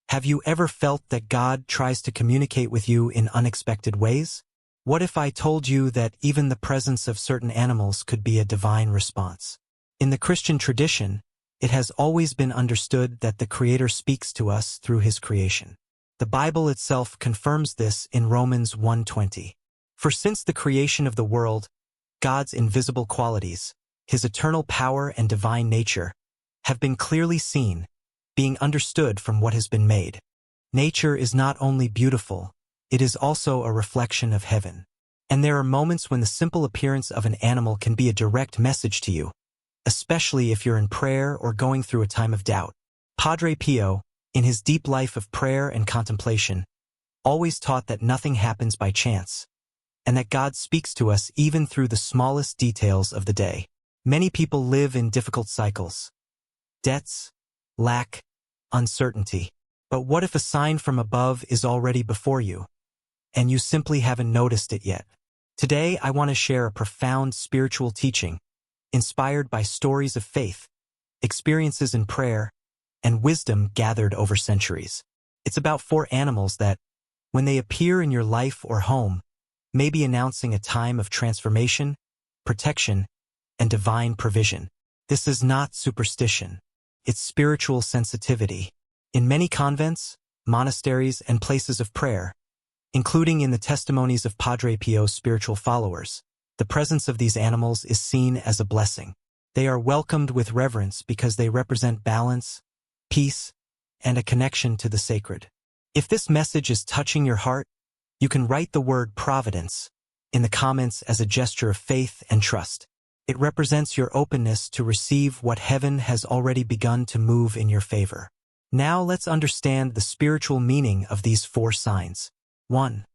Have you ever felt that God tries to communicate with you in unexpected ways? What if I told you that even the presence of certain animals could be a divine response? In the Christian tradition, it has always been understood that the Creator speaks to us through His creation. The Bible itself confirms this in Romans 1:20. For since the creation of the world, God's invisible qualities, His eternal power and divine nature, have been clearly seen, being understood from what has been made. Nature is not only beautiful, it is also a reflection of heaven. And there are moments when the simple appearance of an animal can be a direct message to you, especially if you're in prayer or going through a time of doubt. Padre Pio, in his deep life of prayer and contemplation, always taught that nothing happens by chance, and that God speaks to us even through the smallest details of the day. Many people live in difficult cycles: debts, lack, uncertainty. But what if a sign from above is already before you, and you simply haven't noticed it yet? Today, I want to share a profound spiritual teaching, inspired by stories of faith, experiences in prayer, and wisdom gathered over centuries. It's about 4 animals that, when they appear in your life or home, may be announcing a time of transformation, protection, and divine provision. This is not superstition. It's spiritual sensitivity. In many convents, monasteries, and places of prayer, including in the testimonies of Padre Pio's spiritual followers, the presence of these animals is seen as a blessing. They are welcomed with reverence because they represent balance, peace, and a connection to the sacred. If this message is touching your heart, you can write the word providence in the comments as a gesture of faith and trust. It represents your openness to receive what heaven has already begun to move in your favor. Now let's understand the spiritual meaning of these 4 signs. 1.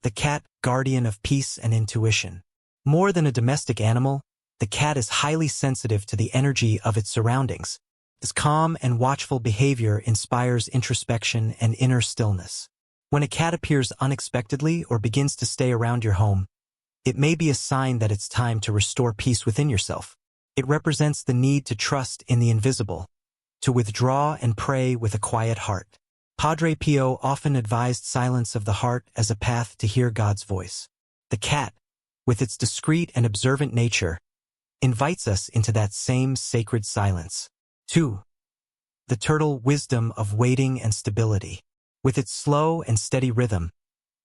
The cat, guardian of peace and intuition. More than a domestic animal, the cat is highly sensitive to the energy of its surroundings. Its calm and watchful behavior inspires introspection and inner stillness. When a cat appears unexpectedly or begins to stay around your home, it may be a sign that it's time to restore peace within yourself. It represents the need to trust in the invisible, to withdraw and pray with a quiet heart. Padre Pio often advised silence of the heart as a path to hear God's voice. The cat, with its discreet and observant nature, invites us into that same sacred silence. 2. The turtle, wisdom of waiting and stability. With its slow and steady rhythm,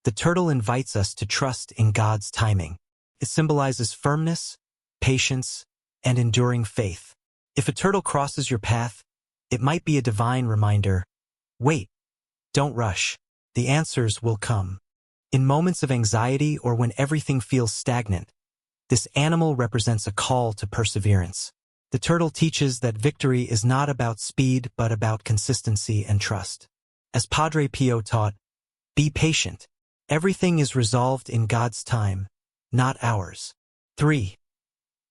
the turtle invites us to trust in God's timing. It symbolizes firmness, patience, and enduring faith. If a turtle crosses your path, it might be a divine reminder: wait, don't rush, the answers will come. In moments of anxiety or when everything feels stagnant, this animal represents a call to perseverance. The turtle teaches that victory is not about speed but about consistency and trust. As Padre Pio taught, be patient. Everything is resolved in God's time, not ours. 3.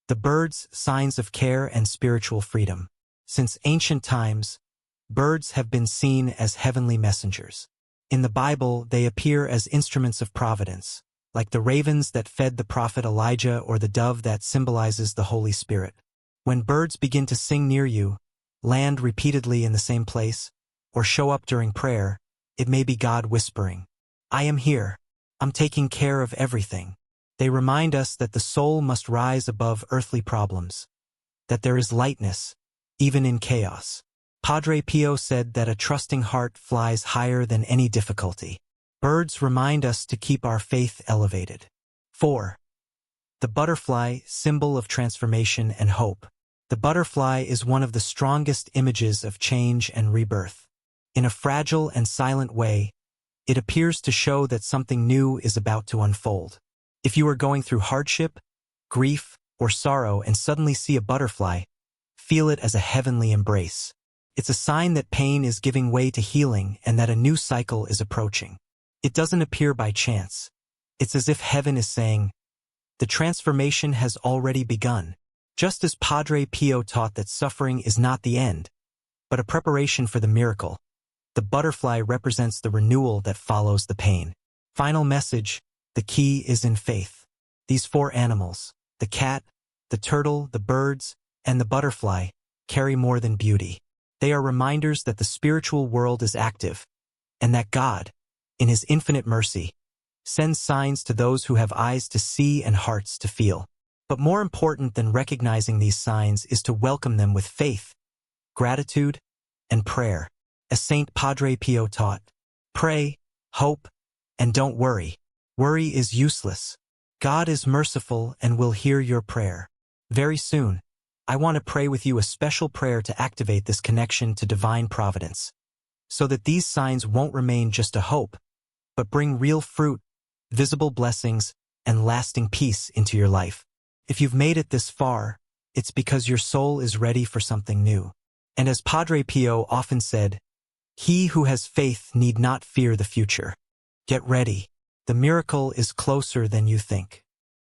The birds, signs of care and spiritual freedom. Since ancient times, birds have been seen as heavenly messengers. In the Bible, they appear as instruments of providence, like the ravens that fed the prophet Elijah or the dove that symbolizes the Holy Spirit. When birds begin to sing near you, land repeatedly in the same place, or show up during prayer, it may be God whispering, I am here. I'm taking care of everything. They remind us that the soul must rise above earthly problems, that there is lightness, even in chaos. Padre Pio said that a trusting heart flies higher than any difficulty. Birds remind us to keep our faith elevated. 4. The butterfly, symbol of transformation and hope. The butterfly is one of the strongest images of change and rebirth. In a fragile and silent way, it appears to show that something new is about to unfold. If you are going through hardship, grief, or sorrow and suddenly see a butterfly, feel it as a heavenly embrace. It's a sign that pain is giving way to healing and that a new cycle is approaching. It doesn't appear by chance. It's as if heaven is saying, the transformation has already begun. Just as Padre Pio taught that suffering is not the end, but a preparation for the miracle, the butterfly represents the renewal that follows the pain. Final message: the key is in faith. These 4 animals, the cat, the turtle, the birds, and the butterfly, carry more than beauty. They are reminders that the spiritual world is active, and that God, in His infinite mercy, sends signs to those who have eyes to see and hearts to feel. But more important than recognizing these signs is to welcome them with faith, gratitude, and prayer. As Saint Padre Pio taught, pray, hope, and don't worry. Worry is useless. God is merciful and will hear your prayer. Very soon, I want to pray with you a special prayer to activate this connection to divine providence, so that these signs won't remain just a hope, but bring real fruit, visible blessings, and lasting peace into your life. If you've made it this far, it's because your soul is ready for something new. And as Padre Pio often said, he who has faith need not fear the future. Get ready. The miracle is closer than you think.